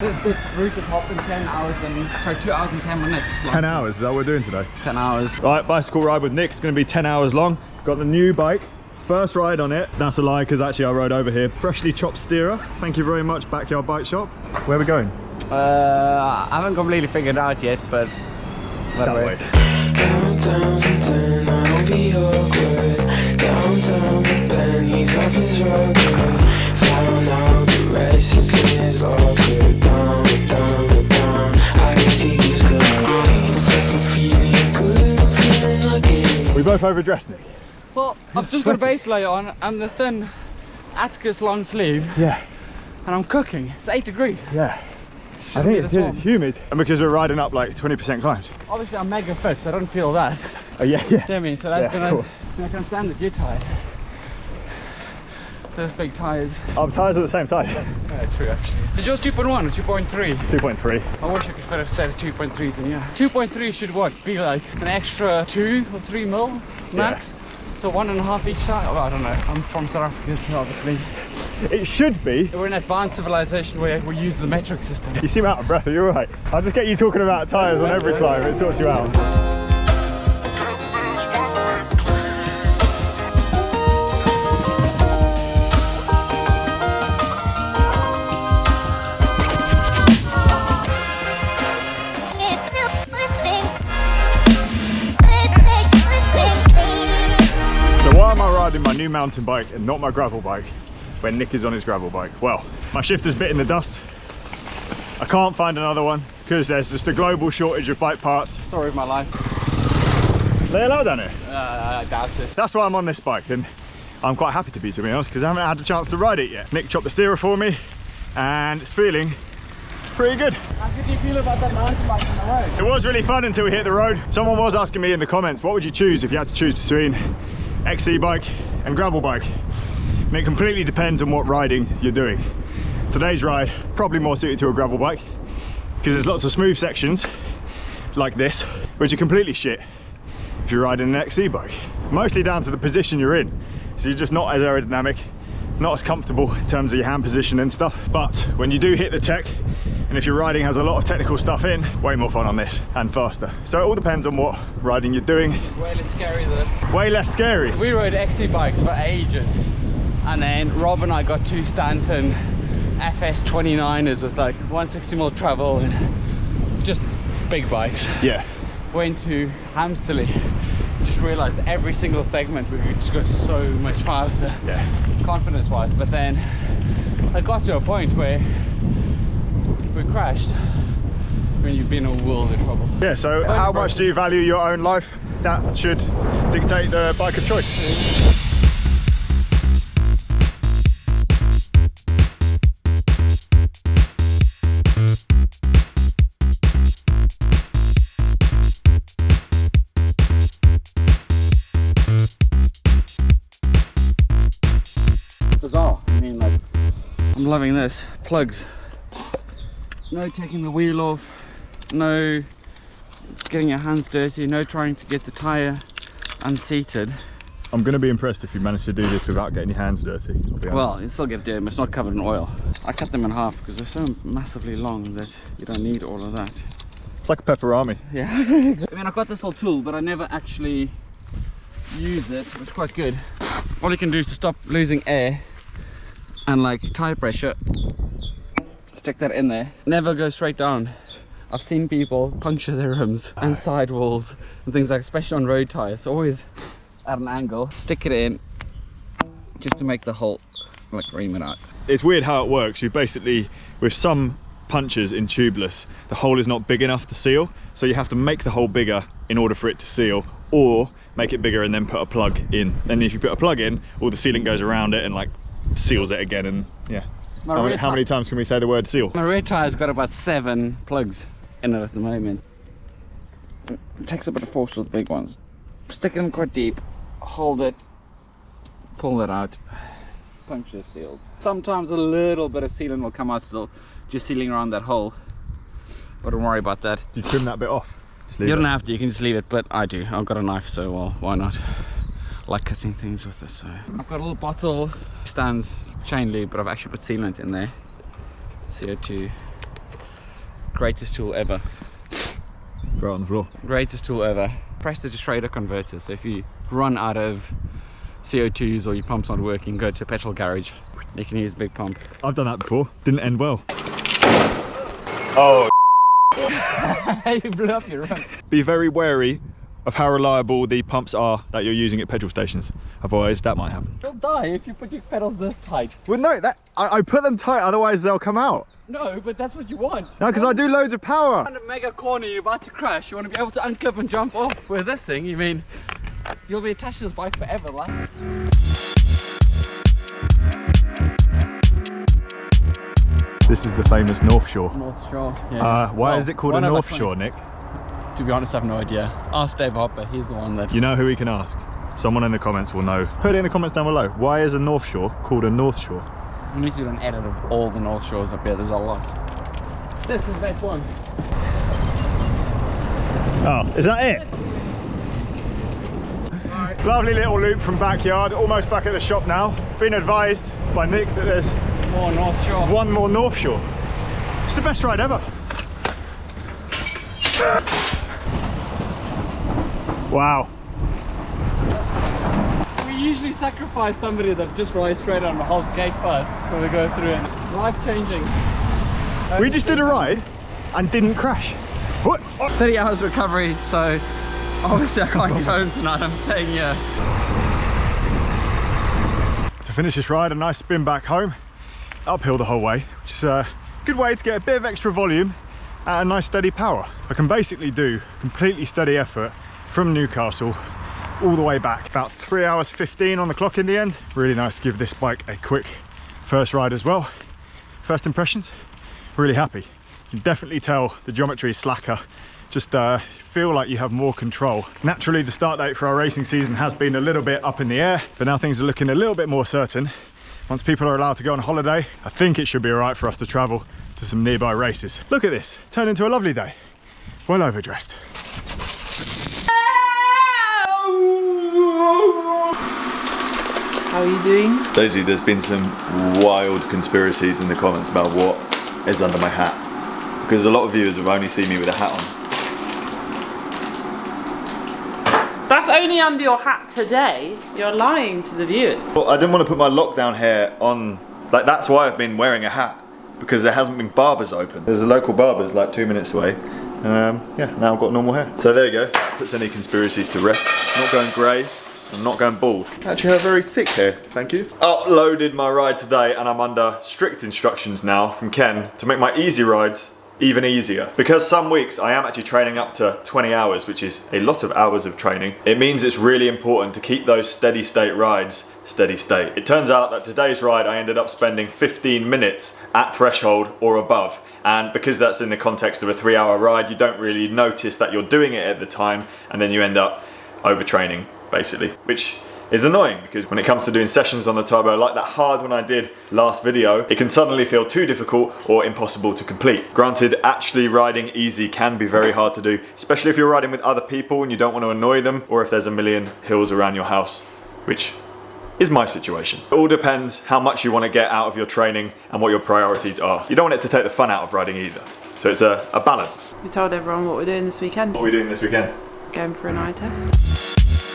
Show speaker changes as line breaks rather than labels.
The route is hop in 10 hours and sorry, 2 hours and 10 minutes.
10 hours, is that what we're doing today?
10 hours.
Right, bicycle ride with Nick. It's going to be 10 hours long. Got the new bike. First ride on it. That's a lie, because actually I rode over here. Freshly chopped steerer. Thank you very much, Backyard Bike Shop. Where are we going?
I haven't completely figured it out yet, but
That way.
Downtown from 10, I don't be awkward. Downtown from Ben, he's off his rocker. Found out the rest is in his locker. Down, down. I guess he just couldn't feeling good, feeling like it.
We both overdressed, Nick.
well, I've just got a base layer on and the thin Attacus long sleeve,
Yeah,
and I'm cooking. It's 8 degrees.
yeah. I
Shouldn't
think
be
it's
this warm.
humid. And because we're riding up like 20% climbs.
Obviously, I'm mega fit, so I don't feel that.
Oh yeah, yeah.
You know what I mean? So that's
Yeah,
gonna.
of course.
I can stand that you're tired. Those big tires.
Our tyres are the same size.
Yeah, true actually. Is yours 2.1 or 2.3?
2.3.
I wish I could fit a set of 2.3s in here. 2.3 should what? Be like an extra 2 or 3 mil max? So 1.5 each side? Oh, I don't know. I'm from South Africa, so obviously.
It should be.
We're in advanced civilization where we use the metric system.
You seem out of breath, are you alright? I'll just get you talking about tyres on every climb, it sorts you out. So why am I riding my new mountain bike and not my gravel bike when Nick is on his gravel bike? Well, my shifter's bit in the dust. I can't find another one because there's just a global shortage of bike parts.
Story of my life.
They allow down here.
I doubt it.
That's why I'm on this bike, and I'm quite happy to be honest, because I haven't had a chance to ride it yet. Nick chopped the steerer for me and it's feeling pretty good.
How did you feel about that mountain bike on the road?
It was really fun until we hit the road. Someone was asking me in the comments, what would you choose if you had to choose between XC bike and gravel bike? And it completely depends on what riding you're doing. Today's ride, probably more suited to a gravel bike because there's lots of smooth sections like this, which are completely shit if you're riding an XC bike. Mostly down to the position you're in. So you're just not as aerodynamic, not as comfortable in terms of your hand position and stuff. But when you do hit the tech, and if your riding has a lot of technical stuff in, way more fun on this and faster. So it all depends on what riding you're doing.
Way less scary though.
Way less scary.
We rode XC bikes for ages. And then Rob and I got 2 Stanton FS 29ers with like 160mm travel and just big bikes.
Yeah.
Went to Hamsterley, just realized every single segment we could just go so much faster.
Yeah.
Confidence wise, but then I got to a point where if we crashed, then you'd be in a world of trouble.
Yeah, so how much do you value your own life? That should dictate the bike of choice.
Bizarre. I mean, like, I'm loving this. Plugs. No taking the wheel off. No getting your hands dirty. No trying to get the tire unseated.
I'm going to be impressed if you manage to do this without getting your hands dirty. I'll be honest.
Well, you still get dirty, but it's not covered in oil. I cut them in half because they're so massively long that you don't need all of that.
It's like a pepperami.
Yeah. I mean, I've got this little tool, but I never actually use it. It's quite good. All you can do is to stop losing air and like tire pressure, stick that in there. Never go straight down. I've seen people puncture their rims and sidewalls and things like, especially on road tires. Always at an angle, stick it in just to make the hole like ream it out.
It's weird how it works. You basically, with some punches in tubeless, the hole is not big enough to seal, so you have to make the hole bigger in order for it to seal, or make it bigger and then put a plug in. And if you put a plug in, all the sealant goes around it and like seals it again. And yeah, how many times can we say the word seal?
My rear tire's got about 7 plugs in it at the moment. It takes a bit of force with the big ones. Stick them quite deep, hold it, pull that out, puncture sealed. Sometimes a little bit of sealant will come out still, just sealing around that hole. But don't worry about that.
Do you trim that bit off?
You don't have to, you can just leave it, but I do. I've got a knife, so well, why not? I like cutting things with it, so. I've got a little bottle, stands chain lube, but I've actually put sealant in there. CO2. Greatest tool ever.
Throw it on the floor.
Greatest tool ever. Prestige Schrader converter. So if you run out of CO2s or your pump's not working, go to a petrol garage. You can use a big pump.
I've done that before. Didn't end well. Oh.
You blew up your run.
Be very wary of how reliable the pumps are that you're using at petrol stations. Otherwise, that might happen.
You'll die if you put your pedals this tight.
Well, no, I put them tight, otherwise they'll come out.
No, but that's what you want.
No, because I do loads of power.
On a mega corner, you're about to crash. You want to be able to unclip and jump off. With this thing, you mean you'll be attached to this bike forever, like.
This is the famous North Shore.
North Shore. Yeah.
Why is it called a North Shore, Nick?
To be honest, I have no idea. Ask Dave Hopper. He's the one that.
You know who we can ask. Someone in the comments will know. Put it in the comments down below. Why is a North Shore called a North Shore?
We need to do an edit of all the North Shores up here. There's a lot. This is the best one.
Oh, is that it? Lovely little loop from backyard. Almost back at the shop now. Been advised by Nick that there's
more North Shore.
One more North Shore. It's the best ride ever. Wow.
We usually sacrifice somebody that just rides straight on the Hull's gate first, so we go through it. Life changing.
We just did a ride and didn't crash. What?
30 hours recovery, so obviously I can't get home tonight. I'm staying here.
To finish this ride, a nice spin back home, uphill the whole way, which is a good way to get a bit of extra volume at a nice steady power. I can basically do completely steady effort from Newcastle all the way back. About 3 hours 15 on the clock in the end. Really nice to give this bike a quick first ride as well. First impressions, really happy. You can definitely tell the geometry is slacker. Just feel like you have more control. Naturally, the start date for our racing season has been a little bit up in the air, but now things are looking a little bit more certain. Once people are allowed to go on holiday, I think it should be all right for us to travel to some nearby races. Look at this, turned into a lovely day. Well overdressed.
How are you doing?
Daisy, there's been some wild conspiracies in the comments about what is under my hat. Because a lot of viewers have only seen me with a hat on.
That's only under your hat today. You're lying to the viewers.
Well, I didn't want to put my lockdown hair on, like that's why I've been wearing a hat. Because there hasn't been barbers open. There's a local barber's like 2 minutes away. Yeah, now I've got normal hair. So there you go, puts any conspiracies to rest. I'm not going grey, I'm not going bald. Actually I have very thick hair, thank you. Uploaded my ride today and I'm under strict instructions now from Ken to make my easy rides even easier. Because some weeks I am actually training up to 20 hours, which is a lot of hours of training. It means it's really important to keep those steady state rides steady state. It turns out that today's ride I ended up spending 15 minutes at threshold or above. And because that's in the context of a 3-hour ride, you don't really notice that you're doing it at the time, and then you end up overtraining basically, which is annoying because when it comes to doing sessions on the turbo like that hard one I did last video, it can suddenly feel too difficult or impossible to complete. Granted, actually riding easy can be very hard to do, especially if you're riding with other people and you don't want to annoy them, or if there's a million hills around your house, which is my situation. It all depends how much you want to get out of your training and what your priorities are. You don't want it to take the fun out of riding either. So it's a balance.
We told everyone what we're doing this weekend.
What are we doing this weekend?
Going for an eye test.